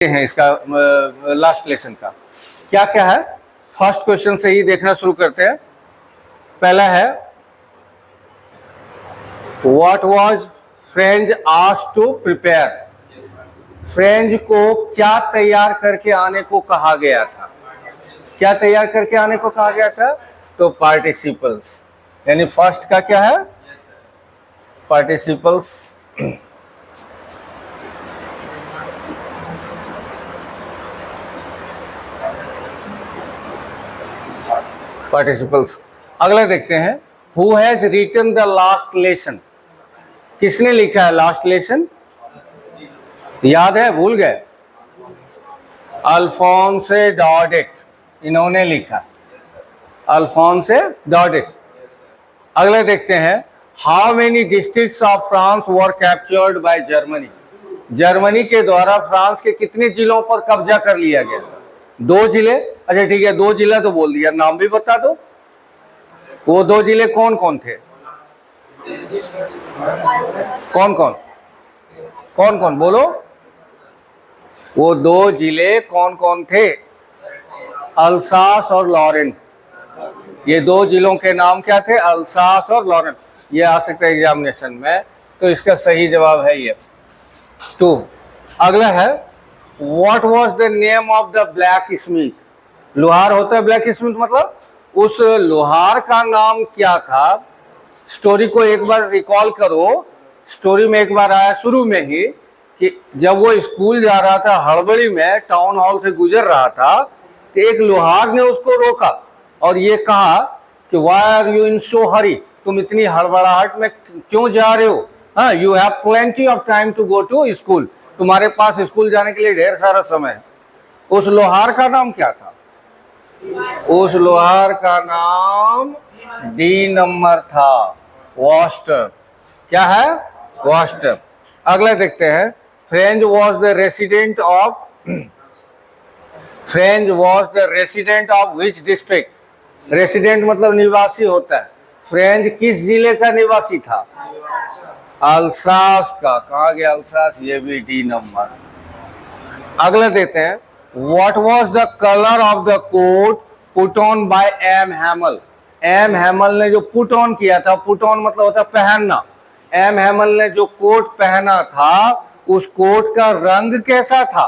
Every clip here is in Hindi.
हैं इसका लास्ट लेसन का क्या क्या है। फर्स्ट क्वेश्चन से ही देखना शुरू करते हैं। पहला है what was Franz asked to prepare. Franz को क्या तैयार करके आने को कहा गया था? क्या तैयार करके आने को कहा गया था? तो पार्टिसिपल्स, यानी फर्स्ट का क्या है? पार्टिसिपल्स। पार्टिसिपल्स। अगला देखते हैं who has written the last lesson. किसने लिखा है लास्ट लेसन? याद है? भूल गए? अल्फोंसे डॉडेट, इन्होंने लिखा। अल्फोंसे डॉडेट। अगला देखते हैं how many districts of France were captured by Germany. Germany के द्वारा फ्रांस के कितने जिलों पर कब्जा कर लिया गया? 2 जिले। अच्छा ठीक है, 2 जिला तो बोल दिया, नाम भी बता दो। वो 2 जिले कौन कौन थे? कौन कौन? कौन कौन बोलो? वो 2 जिले कौन कौन थे? अल्सास और लॉरेन। ये 2 जिलों के नाम क्या थे? अल्सास और लॉरेन। ये आ सकता है एग्जामिनेशन में, तो इसका सही जवाब है ये 2। अगला है what was the name of the black Smith. लोहार होता है ब्लैक स्मिथ, मतलब उस लोहार का नाम क्या था? स्टोरी को एक बार रिकॉल करो। स्टोरी में एक बार आया शुरू में ही कि जब वो स्कूल जा रहा था, हड़बड़ी में टाउन हॉल से गुजर रहा था, तो एक लोहार ने उसको रोका और ये कहा कि why are you in so hurry, तुम इतनी हड़बड़ाहट में क्यों जा रहे हो? हाँ, you have plenty of time to go to school, तुम्हारे पास स्कूल जाने के लिए ढेर सारा समय है। उस लोहार का नाम क्या था? उस लोहार का नाम डी नंबर था, वॉस्टर। क्या है? वॉस्टर। अगला देखते हैं French was the resident of French was the resident of which district. Resident मतलब निवासी होता है। फ्रेंच किस जिले का निवासी था? अल्सास का। कहा गया? अल्सास। ये भी डी नंबर। अगला देते हैं what was the colour of the coat put on by M Hamel. M Hamel ने जो पुट ऑन किया था, पुट ऑन मतलब होता है पहनना। एम हैमल ने जो कोट पहना था, उस कोट का रंग कैसा था?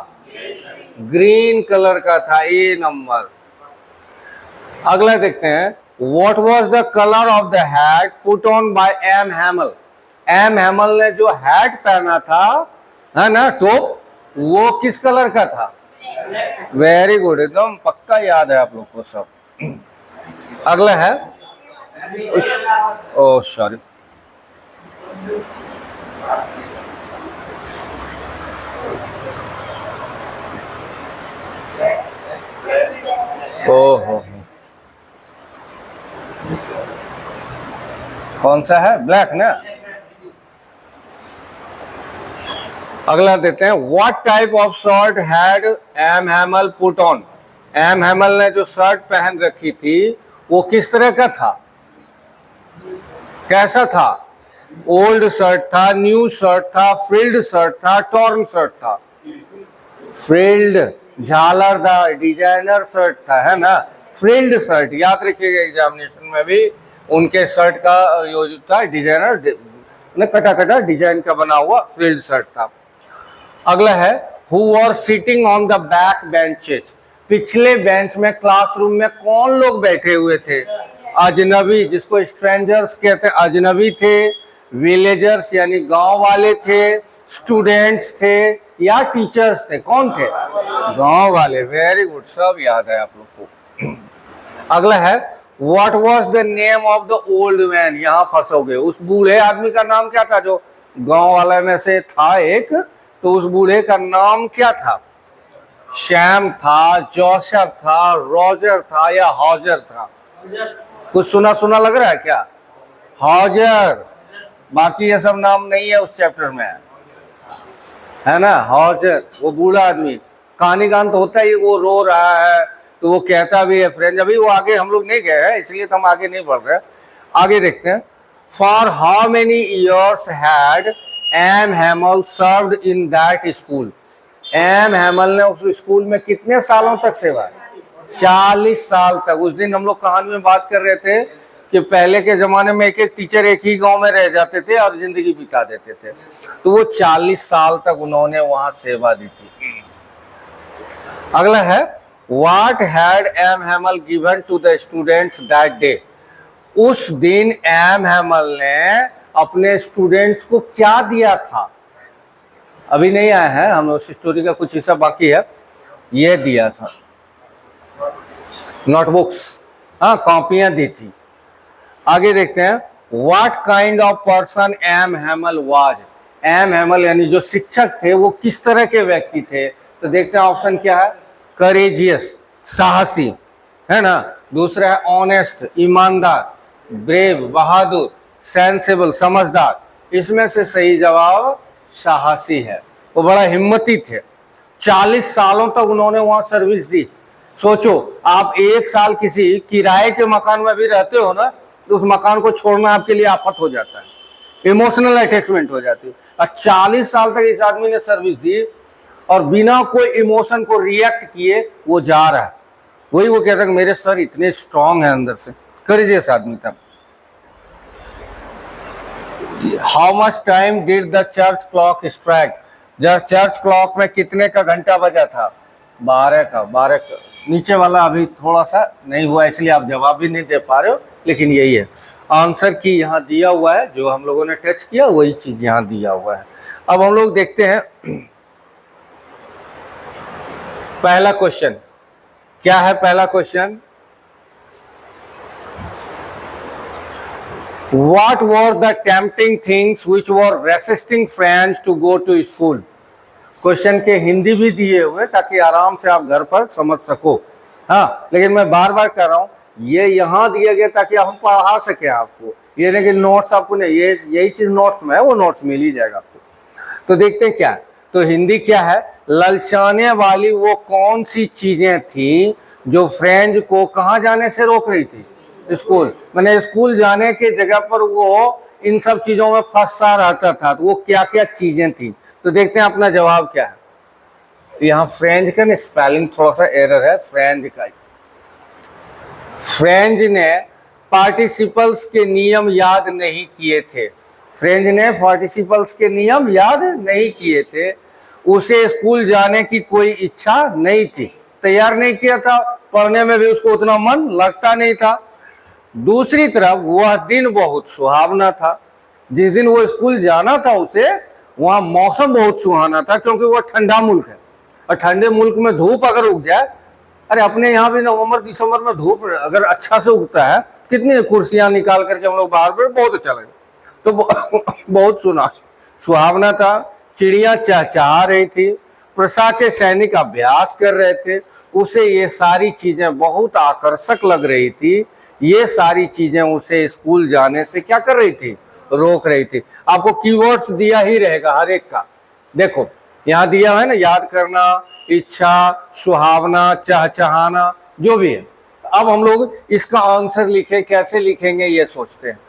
ग्रीन कलर का था। A number. अगला देखते हैं what was the colour of the hat put on by M Hamel. M Hamel ने जो हैट पहना था, है ना, टोप, वो किस कलर का था? वेरी गुड, एकदम पक्का याद है आप लोग को सब। अगला है ओ सॉरी, ओहो, कौन सा है? ब्लैक ना। अगला देते हैं what type of shirt had M Hamel put on. M Hamel ने जो शर्ट पहन रखी थी, वो किस तरह का था? कैसा था? ओल्ड शर्ट था, न्यू शर्ट था, फ्रिल्ड शर्ट था, टॉर्न शर्ट था? फ्रिल्ड, झालरदार, डिजाइनर शर्ट था, है ना। फ्रिल्ड शर्ट याद रखिएगा, एग्जामिनेशन में भी उनके शर्ट का जो था डिजाइनर, कटा कटा डिजाइन का बना हुआ फ्रिल्ड शर्ट था। अगला है who were sitting on the back benches. पिछले बेंच में क्लासरूम में कौन लोग बैठे हुए थे? अजनबी, जिसको स्ट्रेंजर्स कहते हैं, अजनबी थे। विलेजर्स यानी गांव वाले थे। स्टूडेंट्स थे या टीचर्स थे? कौन थे? गांव वाले। वेरी गुड, सब याद है आप लोग को। अगला है what was the name of the old man. यहाँ फंसोगे। उस बूढ़े आदमी का नाम क्या था जो गांव वाले में से था एक? तो उस बूढ़े का नाम क्या था? शैम था, जोसेफ था, रॉजर था या हॉजर था? कुछ सुना सुना लग रहा है क्या? हॉजर। बाकी ये सब नाम नहीं है उस चैप्टर में, है ना। हॉजर, वो बूढ़ा आदमी। कहानी का अंत होता ही वो रो रहा है, तो वो कहता भी है फ्रेंड। अभी वो आगे हम लोग नहीं गए हैं, इसलिए तो हम आगे नहीं बढ़ रहे। आगे देखते हैं for how many years had M Hamel served in that school. M Hamel ने उस स्कूल में कितने सालों तक सेवा, 40 साल तक। उस दिन हम लोग कहानी में बात कर रहे थे कि पहले के जमाने में एक एक टीचर एक ही गांव में रह जाते थे और जिंदगी बिता देते थे, तो वो 40 साल तक उन्होंने वहां सेवा दी थी। अगला है, what had M Hamel given to the students that day. उस दिन एम हैमल ने अपने स्टूडेंट्स को क्या दिया था? अभी नहीं आया है, हम उस स्टोरी का कुछ हिस्सा बाकी है। ये दिया था नोटबुक्स, हाँ कॉपियां दी थी। आगे देखते हैं, what kind of person M Hamel was. M Hamel यानी जो शिक्षक थे वो किस तरह के व्यक्ति थे? तो देखते हैं ऑप्शन क्या है, करेजियस साहसी, है ना। दूसरा है ऑनेस्ट ईमानदार, ब्रेव बहादुर, सेंसिबल समझदार। इसमें से सही जवाब साहसी है। वो बड़ा हिम्मती थे। 40 सालों तक उन्होंने वहां सर्विस दी। सोचो, आप एक साल किसी किराए के मकान में भी रहते हो ना, तो उस मकान को छोड़ना आपके लिए आफत हो जाता है, इमोशनल अटैचमेंट हो जाती है। और 40 साल तक इस आदमी ने सर्विस दी और बिना कोई इमोशन को रिएक्ट किए वो जा रहा है। वही वो कहता है कि मेरे सर इतने स्ट्रांग है अंदर से, करेजियस आदमी था। How much time did the church clock strike. Church clock में कितने का घंटा बजा था? 12 का। नीचे वाला अभी थोड़ा सा नहीं हुआ, इसलिए आप जवाब भी नहीं दे पा रहे हो, लेकिन यही है आंसर की यहाँ दिया हुआ है। जो हम लोगों ने टच किया वही चीज यहाँ दिया हुआ है। अब हम लोग देखते हैं पहला क्वेश्चन क्या है। पहला question, What were the tempting things which were resisting friends to go to school? Question के हिंदी भी दिए हुए ताकि आराम से आप घर पर समझ सको। हाँ, लेकिन मैं बार बार कह रहा हूँ, ये यहाँ दिया गया ताकि हम पढ़ा सके आपको। ये नहीं कि नोट्स आपको नहीं, ये यही चीज नोट्स में है, वो नोट्स मिल ही जाएगा आपको। तो देखते हैं क्या, तो हिंदी क्या है, ललचाने वाली वो कौन सी चीजें थी जो फ्रेंड्स को कहाँ जाने से रोक रही थी? स्कूल। मैंने स्कूल जाने के जगह पर वो इन सब चीजों में फंसा रहता था, तो वो क्या क्या चीजें थी? तो देखते हैं अपना जवाब क्या है। यहाँ फ्रेंच का ना स्पेलिंग थोड़ा सा एरर है, फ्रेंच का। फ्रेंच ने पार्टिसिपल्स के नियम याद नहीं किए थे। फ्रेंच ने पार्टिसिपल्स के नियम याद नहीं किए थे। उसे स्कूल जाने की कोई इच्छा नहीं थी, तैयार नहीं किया था, पढ़ने में भी उसको उतना मन लगता नहीं था। दूसरी तरफ वह दिन बहुत सुहावना था। जिस दिन वो स्कूल जाना था उसे, वहां मौसम बहुत सुहाना था, क्योंकि वह ठंडा मुल्क है और ठंडे मुल्क में धूप अगर उग जाए, अरे अपने यहाँ भी नवंबर दिसंबर में धूप अगर अच्छा से उगता है, कितनी कुर्सियां निकाल करके हम लोग बाहर पर, बहुत अच्छा लगे। तो बहुत सुहावना था। चिड़िया चहचहा रही थी, प्रसा के सैनिक अभ्यास कर रहे थे। उसे ये सारी चीजें बहुत आकर्षक लग रही थी। ये सारी चीजें उसे स्कूल जाने से क्या कर रही थी? रोक रही थी। आपको कीवर्ड्स दिया ही रहेगा हर एक का। देखो यहाँ दिया है ना, याद करना, इच्छा, सुहावना, चहचहाना, जो भी है। अब हम लोग इसका आंसर लिखे, कैसे लिखेंगे ये सोचते हैं।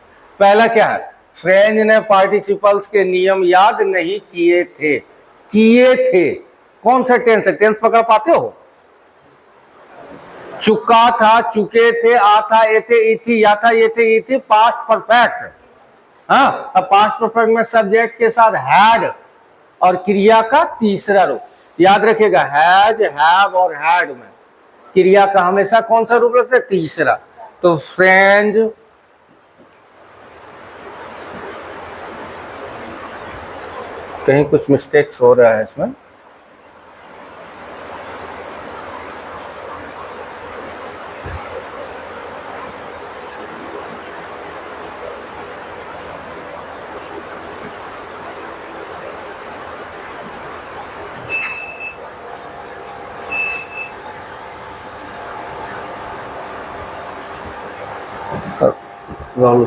पहला क्या है, फ्रेंच ने पार्टिसिपल्स के नियम याद नहीं किए थे। किए थे कौन सा टेंस है? टेंस पकड़ पाते हो? चुका था, चुके थे, आ था, ए थे, ई थी, या था, ये थे, ई थी, पास्ट परफेक्ट। हाँ, अब पास्ट परफेक्ट में सब्जेक्ट के साथ हैड और क्रिया का तीसरा रूप। याद रखिएगा, हैज, हैव और हैड में क्रिया का हमेशा कौन सा रूप रखते हैं? तीसरा। तो फ्रेंड, कहीं कुछ मिस्टेक्स हो रहा है इसमें। राहुल